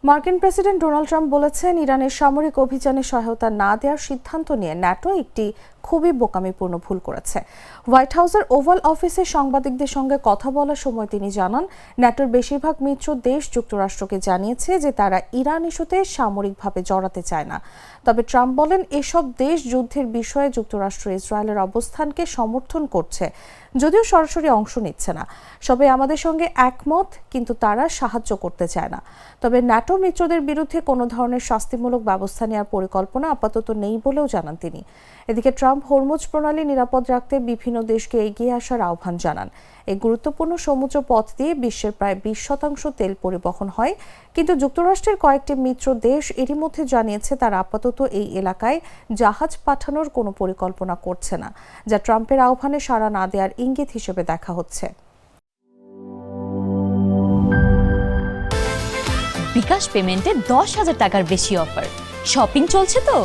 মার্কিন president Donald Trump বলেছেন, ইরানের সামরিক অভিযানে সহায়তা না দেওয়ার সিদ্ধান্ত নিয়ে ন্যাটো একটি খুবই বোকামিপূর্ণ ভুল করেছে। হোয়াইট হাউসের ওভাল অফিসে সাংবাদিকদের সঙ্গে কথা বলার সময় তিনি জানান, ন্যাটোর বেশিরভাগ মিত্র দেশ যুক্তরাষ্ট্রকে জানিয়েছে যে তারা ইরান ইস্যুতে সামরিকভাবে জড়াতে চায় না। তবে ট্রাম্প বলেন, এসব দেশ যুদ্ধের বিষয়ে যুক্তরাষ্ট্র ইসরায়েলের অবস্থানকে সমর্থন করছে, যদিও সরাসরি অংশ নিচ্ছে না। সবাই আমাদের সঙ্গে একমত, কিন্তু তারা সাহায্য করতে চায় না। তবে ন্যাটো মিত্রদের বিরুদ্ধে কোনো ধরনের শাস্তিমূলক ব্যবস্থা নেওয়ার পরিকল্পনা আপাতত নেই বলেও জানান তিনি। এদিকে ট্রাম্প হরমুজ প্রণালী নিরাপদ রাখতে বিভিন্ন দেশকে এগিয়ে আসার আহ্বান জানান। এই গুরুত্বপূর্ণ সমুদ্র পথ দিয়ে বিশ্বের প্রায় 20% তেল পরিবহন হয়, কিন্তু যুক্তরাষ্ট্রের কয়েকটি মিত্র দেশ এরই মধ্যে জানিয়েছে তারা আপাতত এই এলাকায় জাহাজ পাঠানোর কোনো পরিকল্পনা করছে না, যা ট্রাম্পের আহ্বানে সাড়া না দেওয়ার ইঙ্গিত হিসেবে দেখা হচ্ছে। বিকাশ পেমেন্টে 10,000 টাকার বেশি অফার। শপিং চলছে তো।